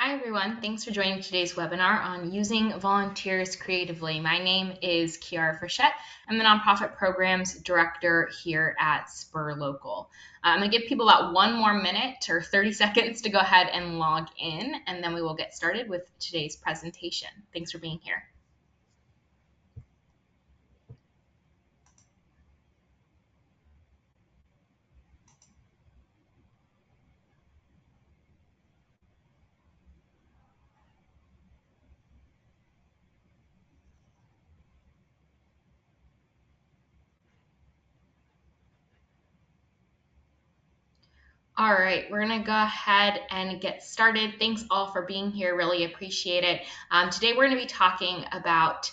Hi everyone, thanks for joining today's webinar on using volunteers creatively. My name is Kiara Frechette. I'm the Nonprofit Programs Director here at Spur Local. I'm going to give people about one more minute or 30 seconds to go ahead and log in, and then we will get started with today's presentation. Thanks for being here. All right, we're gonna go ahead and get started. Thanks all for being here, really appreciate it. Today we're gonna be talking about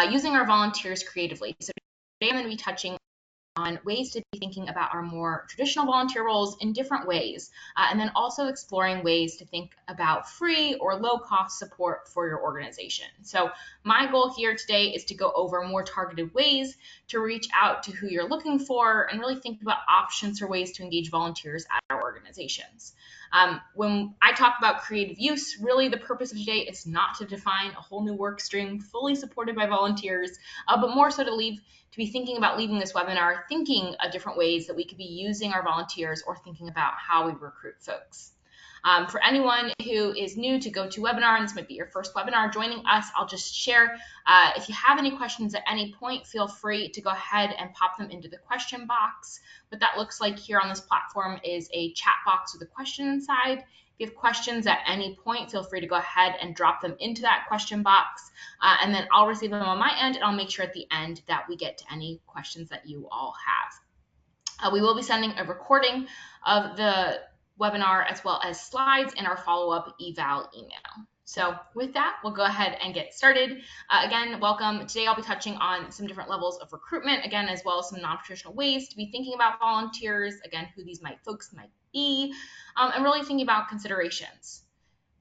using our volunteers creatively. So today I'm gonna be touching on ways to be thinking about our more traditional volunteer roles in different ways, and then also exploring ways to think about free or low cost support for your organization. So my goal here today is to go over more targeted ways to reach out to who you're looking for and really think about options or ways to engage volunteers at our organizations. When I talk about creative use, really the purpose of today is not to define a whole new work stream fully supported by volunteers, but more so to be thinking about leaving this webinar thinking of different ways that we could be using our volunteers or thinking about how we recruit folks. For anyone who is new to GoToWebinar, and this might be your first webinar joining us, I'll just share, if you have any questions at any point, feel free to go ahead and pop them into the question box. What that looks like here on this platform is a chat box with a question inside. If you have questions at any point, feel free to go ahead and drop them into that question box, and then I'll receive them on my end, and I'll make sure at the end that we get to any questions that you all have. We will be sending a recording of the webinar as well as slides in our follow-up eval email. So with that, we'll go ahead and get started. Again, welcome. Today I'll be touching on some different levels of recruitment, again, as well as some non-traditional ways to be thinking about volunteers, again, who these folks might be, and really thinking about considerations.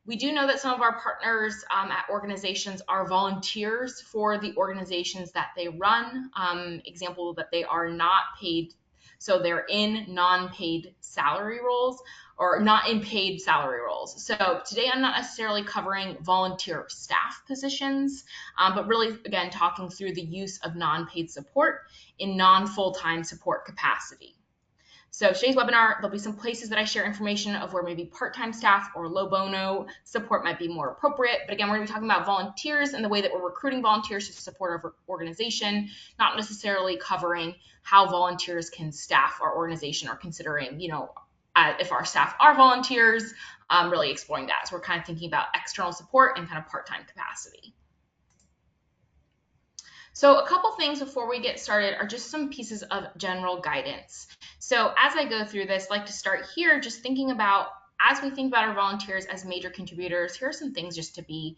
We do know that some of our partners at organizations are volunteers for the organizations that they run. Example that they are not paid, so they're in non-paid salary roles or not in paid salary roles. So today I'm not necessarily covering volunteer staff positions, but really, again, talking through the use of non-paid support in non-full-time support capacity. So today's webinar, there'll be some places that I share information of where maybe part-time staff or low bono support might be more appropriate. But again, we're going to be talking about volunteers and the way that we're recruiting volunteers to support our organization, not necessarily covering how volunteers can staff our organization or considering, if our staff are volunteers, really exploring that. So we're kind of thinking about external support and kind of part-time capacity. So a couple things before we get started are just some pieces of general guidance. So as I go through this, I'd like to start here just thinking about, as we think about our volunteers as major contributors, here are some things just to be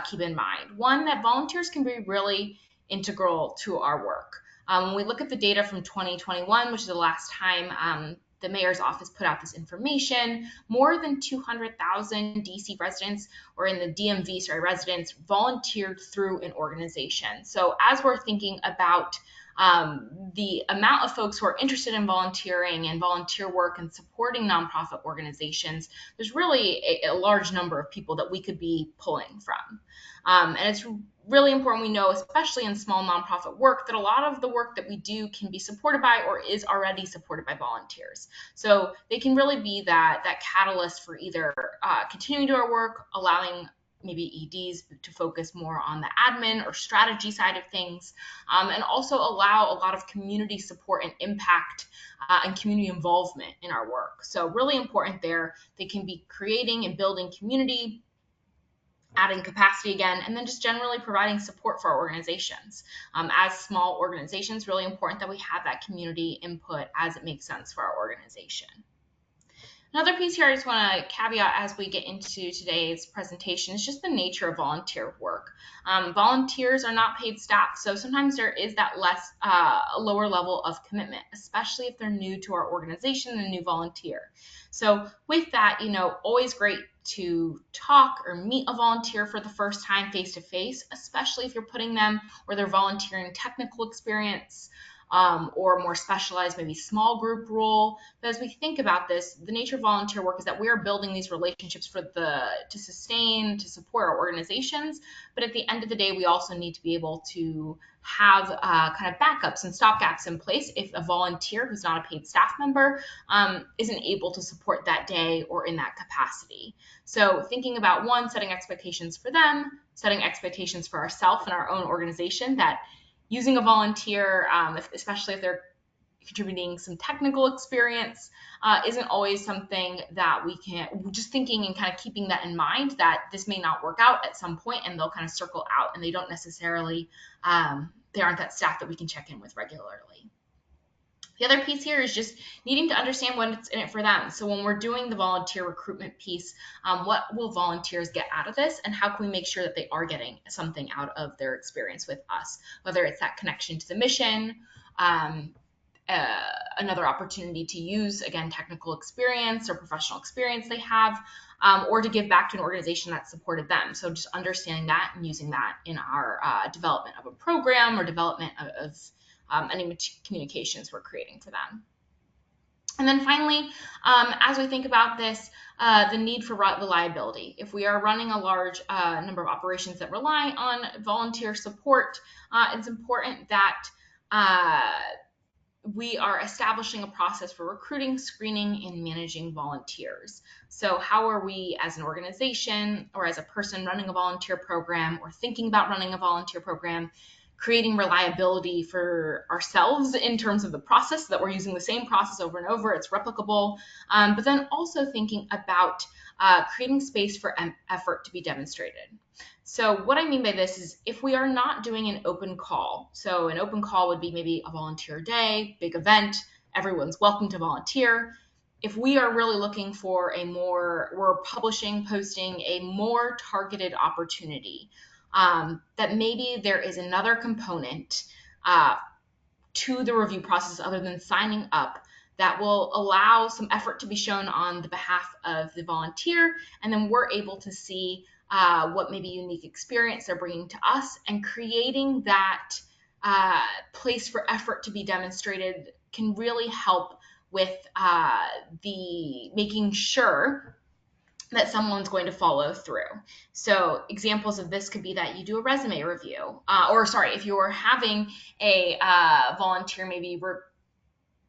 keep in mind. One, that volunteers can be really integral to our work. When we look at the data from 2021, which is the last time the mayor's office put out this information, more than 200,000 DC residents, or in the DMV, residents volunteered through an organization. So as we're thinking about the amount of folks who are interested in volunteering and volunteer work and supporting nonprofit organizations, there's really a large number of people that we could be pulling from. And it's really important we know, especially in small nonprofit work, that a lot of the work that we do can be supported by or is already supported by volunteers. So they can really be that catalyst for either continuing to do our work, allowing maybe EDs to focus more on the admin or strategy side of things, and also allow a lot of community support and impact and community involvement in our work. So really important there. They can be creating and building community, adding capacity again, and then just generally providing support for our organizations. As small organizations, really important that we have that community input as it makes sense for our organization. Another piece here I just want to caveat as we get into today's presentation is just the nature of volunteer work. Volunteers are not paid staff, so sometimes there is that lower level of commitment, especially if they're new to our organization and a new volunteer. So with that, always great to talk or meet a volunteer for the first time face-to-face, especially if you're putting them or they're volunteering technical experience, or a more specialized, maybe small group role. But as we think about this, the nature of volunteer work is that we are building these relationships to sustain, to support our organizations. But at the end of the day, we also need to be able to have kind of backups and stopgaps in place if a volunteer who's not a paid staff member isn't able to support that day or in that capacity. So thinking about one, setting expectations for them, setting expectations for ourselves and our own organization that using a volunteer, especially if they're contributing some technical experience, isn't always something that we can, just thinking and kind of keeping that in mind that this may not work out at some point and they'll kind of circle out and they don't necessarily, they aren't that staff that we can check in with regularly. The other piece here is just needing to understand what's in it for them. So when we're doing the volunteer recruitment piece, what will volunteers get out of this, and how can we make sure that they are getting something out of their experience with us, whether it's that connection to the mission, another opportunity to use, again, technical experience or professional experience they have, or to give back to an organization that supported them. So just understanding that and using that in our development of a program or development of any communications we're creating for them. And then finally, as we think about this, the need for reliability. If we are running a large number of operations that rely on volunteer support, it's important that we are establishing a process for recruiting, screening, and managing volunteers. So how are we as an organization or as a person running a volunteer program or thinking about running a volunteer program, creating reliability for ourselves in terms of the process, so that we're using the same process over and over, it's replicable, but then also thinking about creating space for effort to be demonstrated. So what I mean by this is if we are not doing an open call, so an open call would be maybe a volunteer day, big event, everyone's welcome to volunteer. If we are really looking for we're posting a more targeted opportunity, that maybe there is another component to the review process other than signing up that will allow some effort to be shown on the behalf of the volunteer, and then we're able to see what maybe unique experience they're bringing to us, and creating that place for effort to be demonstrated can really help with the making sure that someone's going to follow through. So examples of this could be that you do a resume review, if you're having a volunteer maybe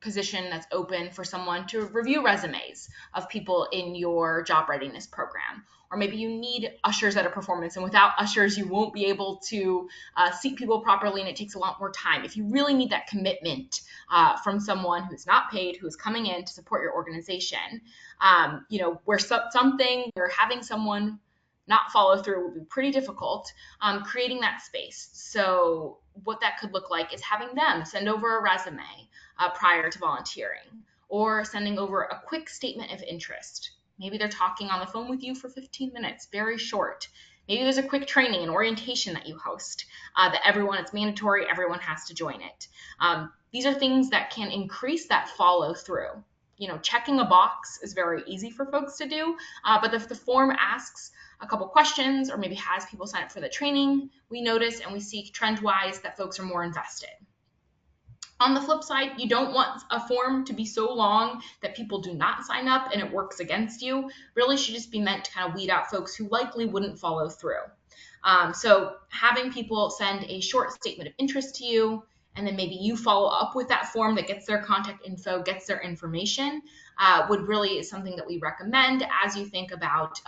position that's open for someone to review resumes of people in your job readiness program. Or maybe you need ushers at a performance, and without ushers, you won't be able to seat people properly, and it takes a lot more time. If you really need that commitment from someone who's not paid, who's coming in to support your organization, where having someone not follow through would be pretty difficult, creating that space. So what that could look like is having them send over a resume prior to volunteering, or sending over a quick statement of interest. Maybe they're talking on the phone with you for 15 minutes, very short. Maybe there's a quick training and orientation that you host that it's mandatory, everyone has to join it. These are things that can increase that follow through. Checking a box is very easy for folks to do, but if the form asks a couple questions or maybe has people sign up for the training, we notice and we see trend-wise that folks are more invested. On the flip side, you don't want a form to be so long that people do not sign up and it works against you. Really should just be meant to kind of weed out folks who likely wouldn't follow through. So having people send a short statement of interest to you, and then maybe you follow up with that form that gets their contact info, gets their information, is something that we recommend as you think about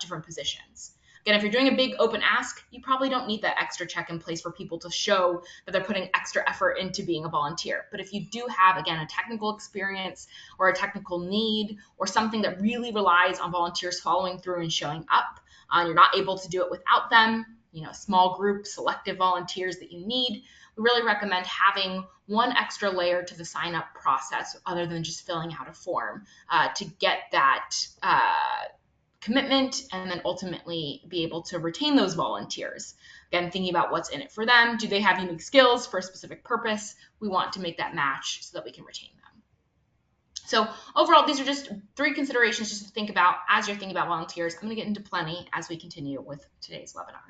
different positions. Again, if you're doing a big open ask, you probably don't need that extra check in place for people to show that they're putting extra effort into being a volunteer. But if you do have, again, a technical experience or a technical need or something that really relies on volunteers following through and showing up, you're not able to do it without them, small group, selective volunteers that you need, we really recommend having one extra layer to the sign up process other than just filling out a form to get that commitment and then ultimately be able to retain those volunteers. Again, thinking about what's in it for them. Do they have unique skills for a specific purpose? We want to make that match so that we can retain them. So overall, these are just 3 considerations just to think about as you're thinking about volunteers. I'm going to get into plenty as we continue with today's webinar.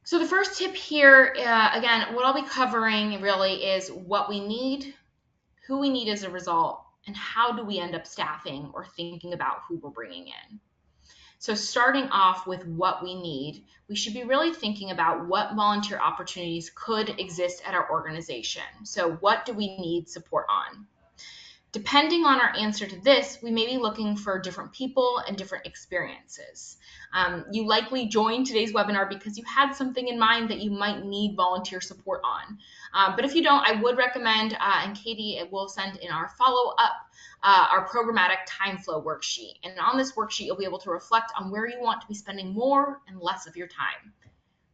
So the first tip here, again, what I'll be covering really is what we need, who we need as a result, and how do we end up staffing or thinking about who we're bringing in. So starting off with what we need, we should be really thinking about what volunteer opportunities could exist at our organization. So what do we need support on? Depending on our answer to this, we may be looking for different people and different experiences. You likely joined today's webinar because you had something in mind that you might need volunteer support on. But if you don't, I would recommend, and Katie will send in our follow-up, our programmatic time flow worksheet. And on this worksheet, you'll be able to reflect on where you want to be spending more and less of your time.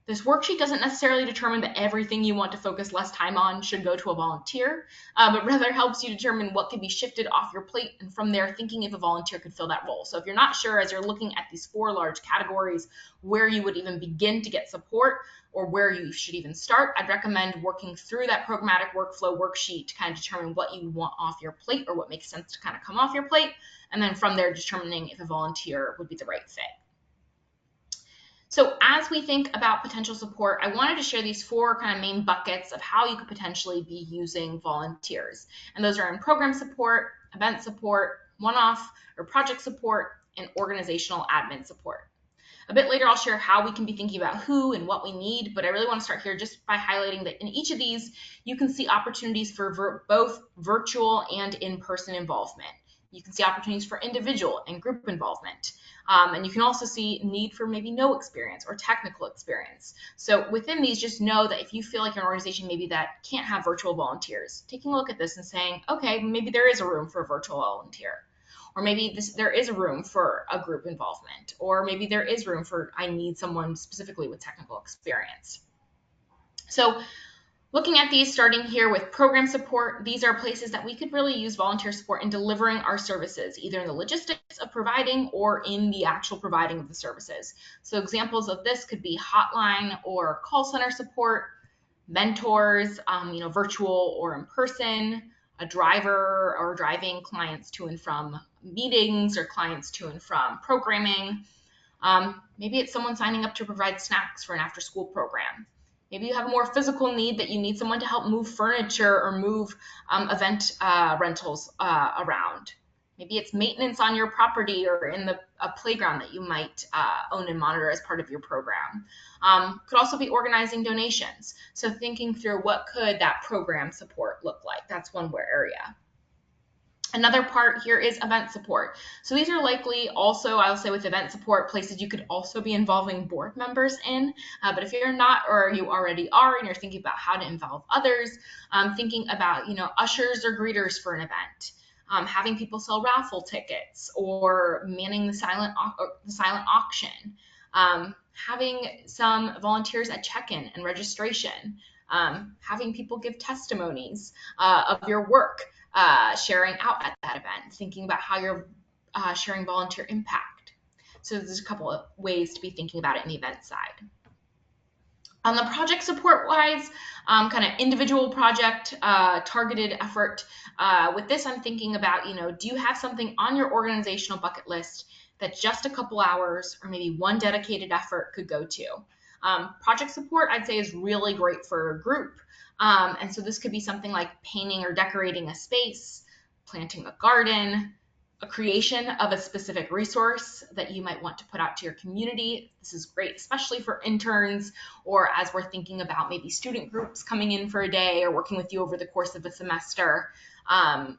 This worksheet doesn't necessarily determine that everything you want to focus less time on should go to a volunteer, but rather helps you determine what can be shifted off your plate, and from there thinking if a volunteer could fill that role. So if you're not sure, as you're looking at these 4 large categories, where you would even begin to get support or where you should even start, I'd recommend working through that programmatic workflow worksheet to kind of determine what you want off your plate or what makes sense to kind of come off your plate, and then from there determining if a volunteer would be the right fit. So as we think about potential support, I wanted to share these 4 kind of main buckets of how you could potentially be using volunteers. And those are in program support, event support, one-off or project support, and organizational admin support. A bit later, I'll share how we can be thinking about who and what we need, but I really want to start here just by highlighting that in each of these, you can see opportunities for both virtual and in-person involvement. You can see opportunities for individual and group involvement. And you can also see need for maybe no experience or technical experience. So within these, just know that if you feel like an organization maybe that can't have virtual volunteers, taking a look at this and saying, okay, maybe there is a room for a virtual volunteer. Or maybe there is room for a group involvement, or maybe there is room for I need someone specifically with technical experience. So looking at these, starting here with program support, these are places that we could really use volunteer support in delivering our services, either in the logistics of providing or in the actual providing of the services. So examples of this could be hotline or call center support, mentors, virtual or in person, a driver or driving clients to and from meetings or clients to and from programming. Maybe it's someone signing up to provide snacks for an after-school program. Maybe you have a more physical need that you need someone to help move furniture or move event rentals around. Maybe it's maintenance on your property or in a playground that you might own and monitor as part of your program. Could also be organizing donations. So thinking through what could that program support look like. That's one area. Another part here is event support. So these are likely also, I'll say with event support, places you could also be involving board members in. But if you're not, or you already are, and you're thinking about how to involve others, thinking about, ushers or greeters for an event. Having people sell raffle tickets or manning the silent auction, having some volunteers at check-in and registration, having people give testimonies of your work, sharing out at that event, thinking about how you're sharing volunteer impact. So there's a couple of ways to be thinking about it in the event side. On the project support wise, kind of individual project targeted effort. With this, I'm thinking about, do you have something on your organizational bucket list that just a couple hours or maybe one dedicated effort could go to? Project support, I'd say, is really great for a group. And so this could be something like painting or decorating a space, planting a garden, a creation of a specific resource that you might want to put out to your community. This is great, especially for interns, or as we're thinking about maybe student groups coming in for a day or working with you over the course of a semester,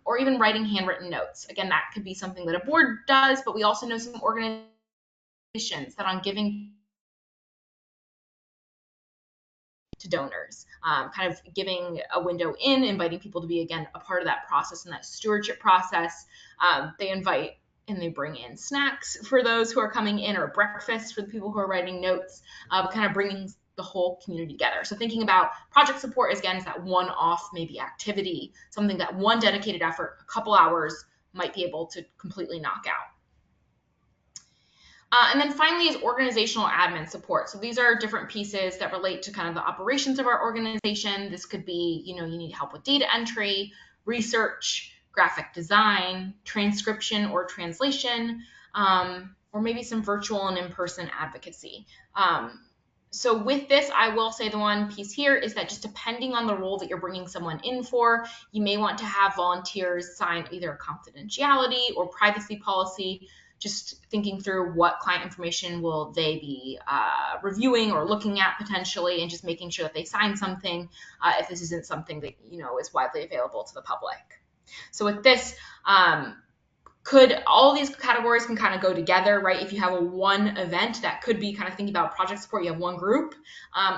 or even writing handwritten notes. Again, that could be something that a board does, but we also know some organizations that on giving to donors, kind of giving a window in, inviting people to be, again, a part of that process and that stewardship process. They invite and they bring in snacks for those who are coming in, or breakfast for the people who are writing notes, kind of bringing the whole community together. So thinking about project support, again, is that one-off maybe activity, something that one dedicated effort, a couple hours, might be able to completely knock out. And then finally is organizational admin support. So these are different pieces that relate to kind of the operations of our organization. This could be, you need help with data entry, research, graphic design, transcription or translation, or maybe some virtual and in-person advocacy. So with this, I will say the one piece here is that just depending on the role that you're bringing someone in for, you may want to have volunteers sign either a confidentiality or privacy policy, just thinking through what client information will they be reviewing or looking at potentially, and just making sure that they sign something if this isn't something that is widely available to the public. So with this, all these categories can kind of go together, right? If you have a one event, that could be kind of thinking about project support, you have one group.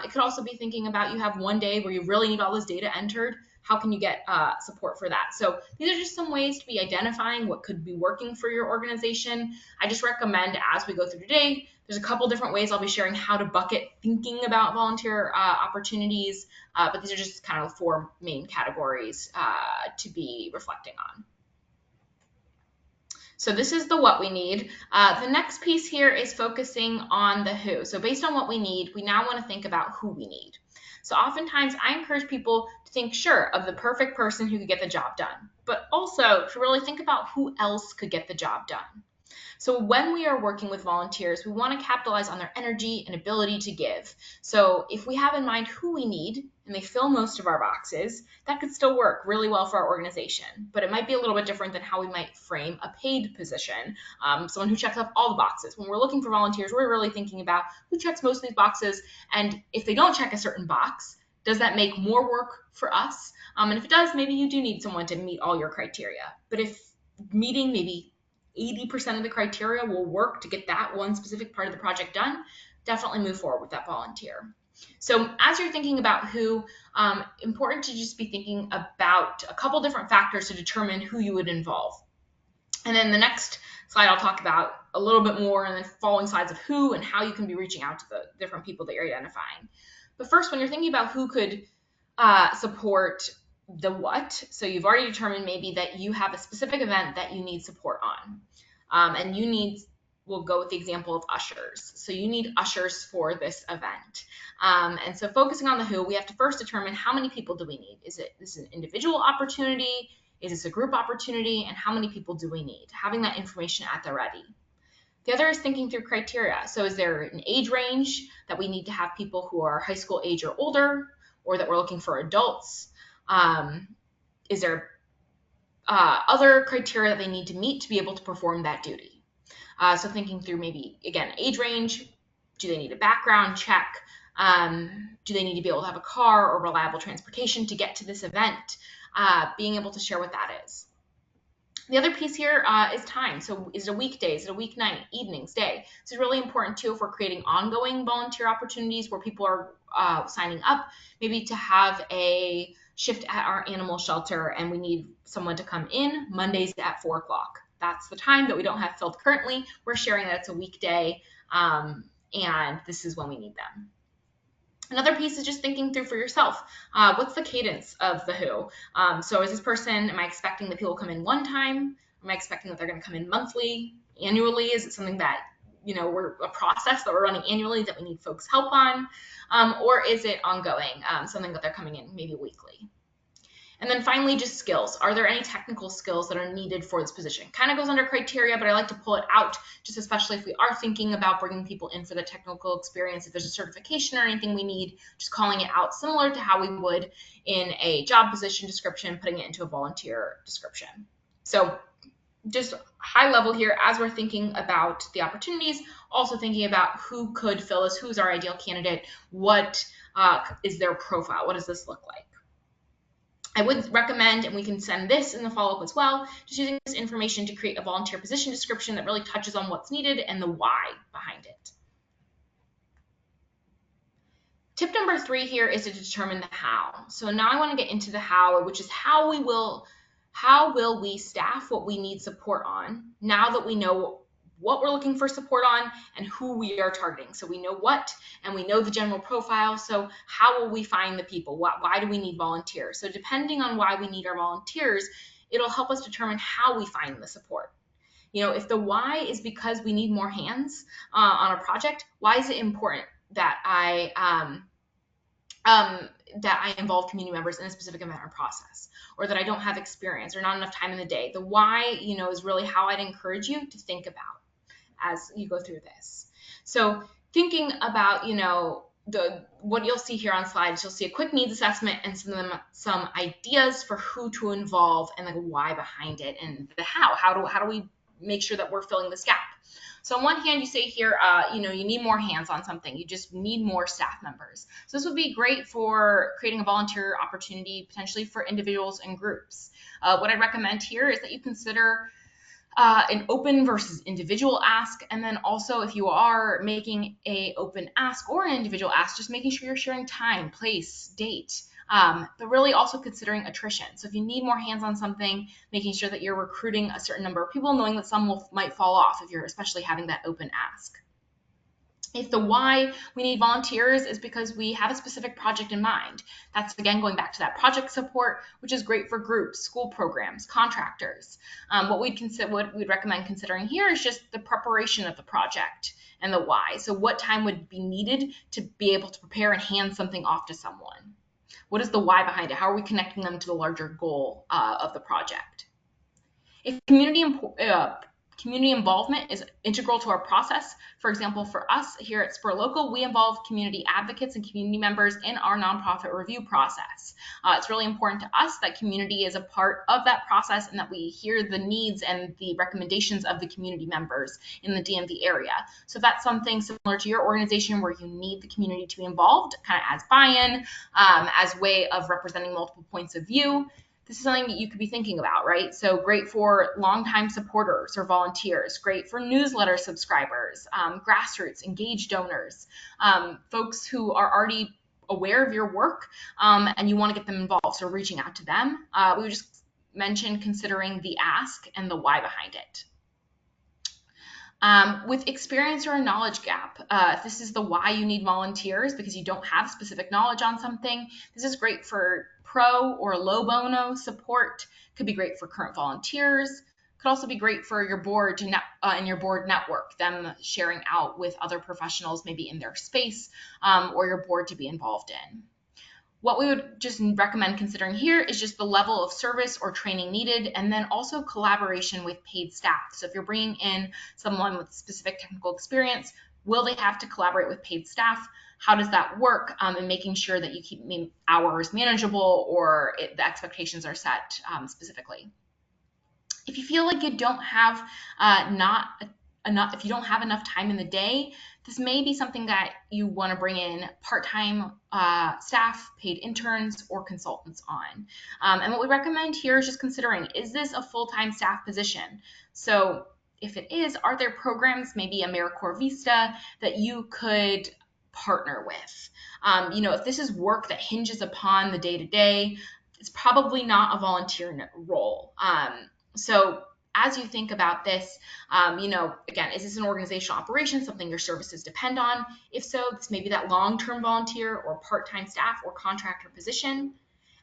It could also be thinking about you have one day where you really need all this data entered. How can you get support for that? So these are just some ways to be identifying what could be working for your organization. I just recommend, as we go through today, there's a couple different ways I'll be sharing how to bucket thinking about volunteer opportunities, but these are just kind of 4 main categories to be reflecting on. So this is the what we need. The next piece here is focusing on the who. So based on what we need, we now want to think about who we need. So oftentimes I encourage people to think, sure, of the perfect person who could get the job done, but also to really think about who else could get the job done. So when we are working with volunteers, we want to capitalize on their energy and ability to give. So if we have in mind who we need and they fill most of our boxes, that could still work really well for our organization. But it might be a little bit different than how we might frame a paid position, someone who checks off all the boxes. When we're looking for volunteers, we're really thinking about who checks most of these boxes, and if they don't check a certain box, does that make more work for us? And if it does, maybe you do need someone to meet all your criteria. But if meeting maybe 80% of the criteria will work to get that one specific part of the project done, definitely move forward with that volunteer. So as you're thinking about who, important to just be thinking about a couple different factors to determine who you would involve. And then the next slide, I'll talk about a little bit more, and then following slides of who and how you can be reaching out to the different people that you're identifying. But first, when you're thinking about who could support the what, so you've already determined maybe that you have a specific event that you need support on. And we'll go with the example of ushers. So you need ushers for this event. And so focusing on the who, we have to first determine how many people do we need? Is this an individual opportunity? Is this a group opportunity? And how many people do we need? Having that information at the ready. The other is thinking through criteria. So is there an age range that we need to have people who are high school age or older, or that we're looking for adults? Is there other criteria that they need to meet to be able to perform that duty? So thinking through maybe, again, age range, do they need a background check? Do they need to be able to have a car or reliable transportation to get to this event? Being able to share what that is. The other piece here is time. So is it a weekday? Is it a weeknight, evenings, day? This is really important too if we're creating ongoing volunteer opportunities where people are signing up, maybe to have a shift at our animal shelter and we need someone to come in Mondays at 4 o'clock. That's the time that we don't have filled currently. We're sharing that it's a weekday, and this is when we need them. Another piece is just thinking through for yourself. What's the cadence of the who? So is this person, am I expecting that people come in one time? Am I expecting that they're going to come in monthly, annually? Is it something that, we're a process that we're running annually that we need folks help on? Or is it ongoing, something that they're coming in maybe weekly? And then finally, just skills. Are there any technical skills that are needed for this position? Kind of goes under criteria, but I like to pull it out, just especially if we are thinking about bringing people in for the technical experience. If there's a certification or anything we need, just calling it out, similar to how we would in a job position description, putting it into a volunteer description. So just high level here, as we're thinking about the opportunities, also thinking about who could fill this, who's our ideal candidate, what is their profile, what does this look like? I would recommend, and we can send this in the follow-up as well, just using this information to create a volunteer position description that really touches on what's needed and the why behind it. Tip number 3 here is to determine the how. So now I want to get into the how, which is how will we staff what we need support on now that we know what we're looking for support on and who we are targeting. So we know what, and we know the general profile. So how will we find the people? Why do we need volunteers? So depending on why we need our volunteers, it'll help us determine how we find the support. If the why is because we need more hands on a project, why is it important that I involve community members in a specific event or process, or that I don't have experience or not enough time in the day? The why, is really how I'd encourage you to think about as you go through this. So thinking about, what you'll see here on slides, you'll see a quick needs assessment and some ideas for who to involve and the why behind it and the how. How do we make sure that we're filling this gap? So on one hand, you say here, you need more hands on something. You just need more staff members. So this would be great for creating a volunteer opportunity, potentially for individuals and groups. What I recommend here is that you consider an open versus individual ask. And then also, if you are making a open ask or an individual ask, just making sure you're sharing time, place, date, but really also considering attrition. So if you need more hands on something, making sure that you're recruiting a certain number of people, knowing that some might fall off if you're especially having that open ask. If the why we need volunteers is because we have a specific project in mind. That's, again, going back to that project support, which is great for groups, school programs, contractors. What we'd recommend considering here is just the preparation of the project and the why. So what time would be needed to be able to prepare and hand something off to someone? What is the why behind it? How are we connecting them to the larger goal of the project? If community involvement is integral to our process. For example, for us here at Spur Local, we involve community advocates and community members in our nonprofit review process. It's really important to us that community is a part of that process and that we hear the needs and the recommendations of the community members in the DMV area. So if that's something similar to your organization where you need the community to be involved, kind of as buy-in, as a way of representing multiple points of view, this is something that you could be thinking about, right? So great for longtime supporters or volunteers, great for newsletter subscribers, grassroots, engaged donors, folks who are already aware of your work and you want to get them involved. So reaching out to them. We would just mention considering the ask and the why behind it. With experience or a knowledge gap, if this is the why you need volunteers because you don't have specific knowledge on something, this is great for pro or low bono support. Could be great for current volunteers. Could also be great for your board and your board network, them sharing out with other professionals maybe in their space or your board to be involved in. What we would just recommend considering here is just the level of service or training needed, and then also collaboration with paid staff. So if you're bringing in someone with specific technical experience, will they have to collaborate with paid staff? How does that work? And making sure that you keep hours manageable or the expectations are set specifically. If you feel like you don't have if you don't have enough time in the day, this may be something that you want to bring in part-time staff, paid interns, or consultants on. And what we recommend here is just considering, is this a full-time staff position? So if it is, are there programs, maybe AmeriCorps Vista, that you could partner with? If this is work that hinges upon the day-to-day, it's probably not a volunteer role. So as you think about this, again, is this an organizational operation, something your services depend on? If so, this may be that long-term volunteer or part-time staff or contractor position.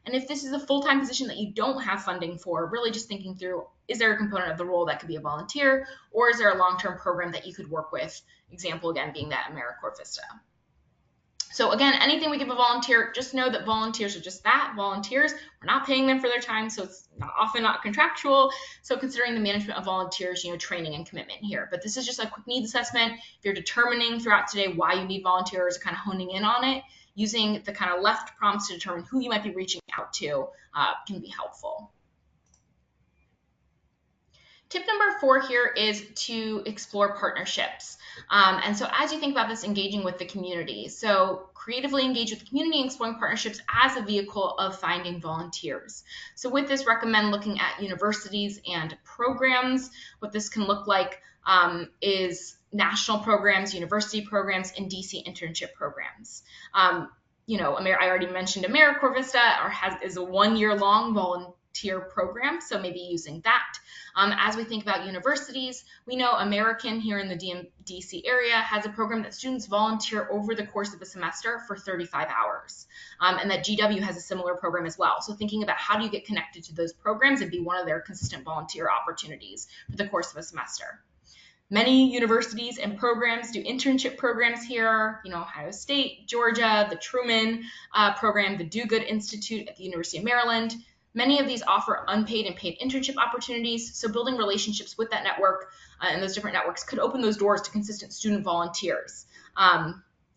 And if this is a full-time position that you don't have funding for, really just thinking through, is there a component of the role that could be a volunteer, or is there a long-term program that you could work with? Example, again, being that AmeriCorps Vista. So again, anything we give a volunteer, just know that volunteers are just that, volunteers. We're not paying them for their time, so it's often not contractual. So considering the management of volunteers, training and commitment here. But this is just a quick needs assessment. If you're determining throughout today why you need volunteers, kind of honing in on it, using the kind of left prompts to determine who you might be reaching out to can be helpful. Tip number 4 here is to explore partnerships. And so as you think about this, engaging with the community. So creatively engage with the community and exploring partnerships as a vehicle of finding volunteers. So with this, recommend looking at universities and programs. What this can look like is national programs, university programs, and DC internship programs. I already mentioned AmeriCorps Vista is a 1-year-long volunteer program, so maybe using that. As we think about universities, we know American here in the DC area has a program that students volunteer over the course of a semester for 35 hours, and that GW has a similar program as well. So thinking about how do you get connected to those programs and be one of their consistent volunteer opportunities for the course of a semester. Many universities and programs do internship programs here, Ohio State, Georgia, the Truman program, the Do Good Institute at the University of Maryland. Many of these offer unpaid and paid internship opportunities, so building relationships with that network and those different networks could open those doors to consistent student volunteers.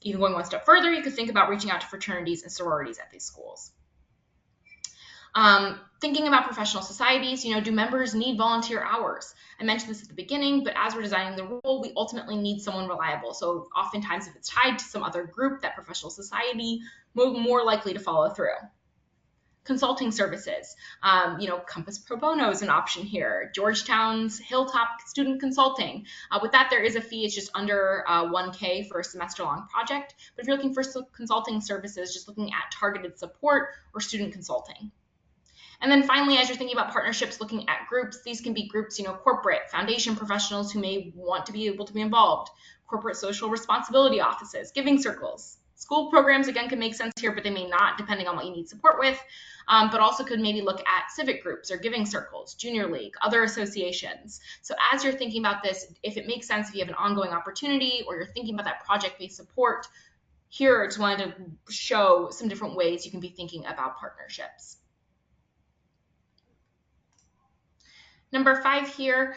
Even going one step further, you could think about reaching out to fraternities and sororities at these schools. Thinking about professional societies, do members need volunteer hours? I mentioned this at the beginning, but as we're designing the role, we ultimately need someone reliable. So oftentimes if it's tied to some other group, that professional society, more likely to follow through. Consulting services, Compass Pro Bono is an option here. Georgetown's Hilltop Student Consulting. With that, there is a fee. It's just under $1K for a semester-long project. But if you're looking for consulting services, just looking at targeted support or student consulting. And then finally, as you're thinking about partnerships, looking at groups, these can be groups, corporate, foundation professionals who may want to be able to be involved, corporate social responsibility offices, giving circles. School programs, again, can make sense here, but they may not, depending on what you need support with, but also could maybe look at civic groups or giving circles, junior league, other associations. So as you're thinking about this, if it makes sense, if you have an ongoing opportunity or you're thinking about that project-based support, here I just wanted to show some different ways you can be thinking about partnerships. Number 5 here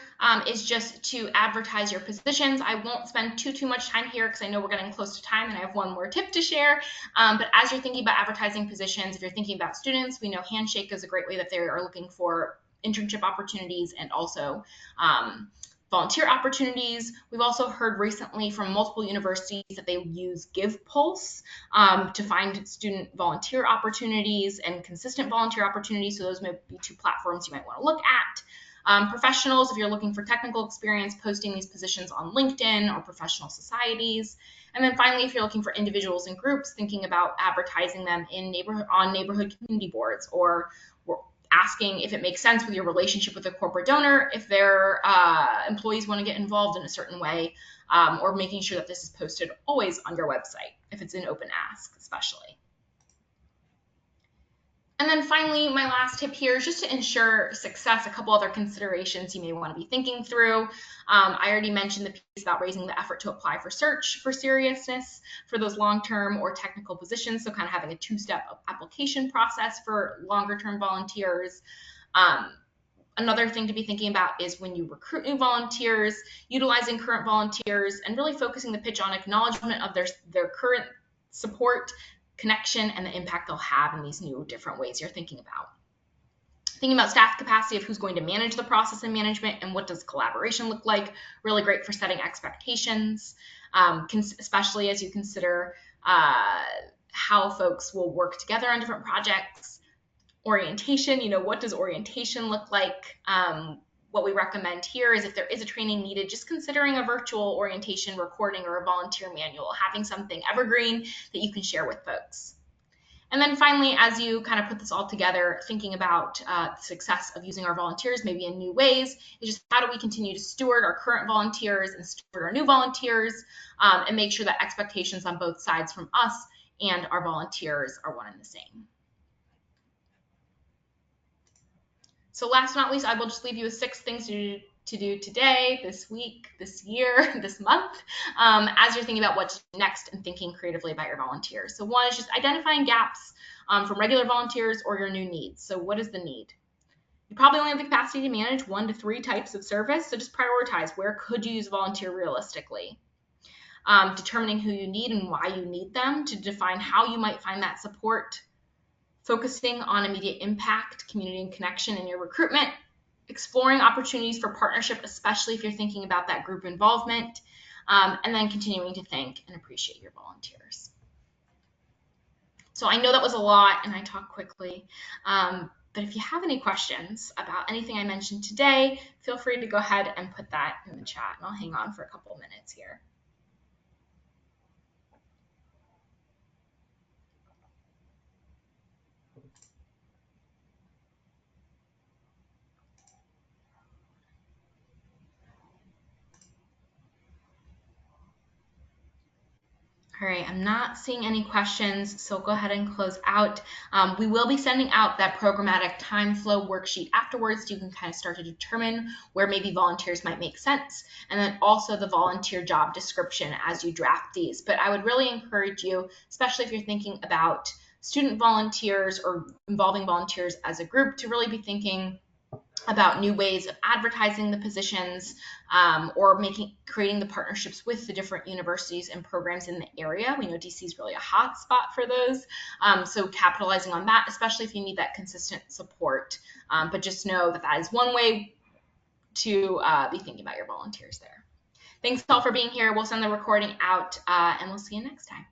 is just to advertise your positions. I won't spend too much time here because I know we're getting close to time and I have one more tip to share. But as you're thinking about advertising positions, if you're thinking about students, we know Handshake is a great way that they are looking for internship opportunities and also volunteer opportunities. We've also heard recently from multiple universities that they use GivePulse to find student volunteer opportunities and consistent volunteer opportunities. So those may be 2 platforms you might want to look at. Professionals, if you're looking for technical experience, posting these positions on LinkedIn or professional societies. And then finally, if you're looking for individuals and groups, thinking about advertising them in neighborhood community boards, or asking if it makes sense with your relationship with a corporate donor, if their employees want to get involved in a certain way, or making sure that this is posted always on your website, if it's an open ask especially. And then finally, my last tip here is just to ensure success, a couple other considerations you may want to be thinking through. I already mentioned the piece about raising the effort to apply for search for seriousness for those long-term or technical positions, so kind of having a 2-step application process for longer-term volunteers. Another thing to be thinking about is when you recruit new volunteers, utilizing current volunteers, and really focusing the pitch on acknowledgement of their current support, connection, and the impact they'll have in these new different ways you're thinking about. Thinking about staff capacity of who's going to manage the process and management and what does collaboration look like. Really great for setting expectations, especially as you consider how folks will work together on different projects. Orientation, what does orientation look like? What we recommend here is if there is a training needed, just considering a virtual orientation recording or a volunteer manual, having something evergreen that you can share with folks. And then finally, as you kind of put this all together, thinking about the success of using our volunteers maybe in new ways, is just how do we continue to steward our current volunteers and steward our new volunteers, and make sure that expectations on both sides from us and our volunteers are one and the same. So last but not least, I will just leave you with 6 things to do today, this week, this year, this month, as you're thinking about what to do next and thinking creatively about your volunteers. So 1 is just identifying gaps from regular volunteers or your new needs. So what is the need? You probably only have the capacity to manage 1 to 3 types of service, so just prioritize where could you use a volunteer realistically. Determining who you need and why you need them to define how you might find that support. Focusing on immediate impact, community and connection in your recruitment, exploring opportunities for partnership, especially if you're thinking about that group involvement, and then continuing to thank and appreciate your volunteers. So I know that was a lot and I talked quickly, but if you have any questions about anything I mentioned today, feel free to go ahead and put that in the chat, and I'll hang on for a couple of minutes here. All right, I'm not seeing any questions, so go ahead and close out. We will be sending out that programmatic time flow worksheet afterwards so you can kind of start to determine where maybe volunteers might make sense, and then also the volunteer job description as you draft these. But I would really encourage you, especially if you're thinking about student volunteers or involving volunteers as a group, to really be thinking about new ways of advertising the positions, or creating the partnerships with the different universities and programs in the area. We know DC is really a hot spot for those. So capitalizing on that, especially if you need that consistent support. But just know that that is one way to be thinking about your volunteers there. Thanks all for being here. We'll send the recording out, and we'll see you next time.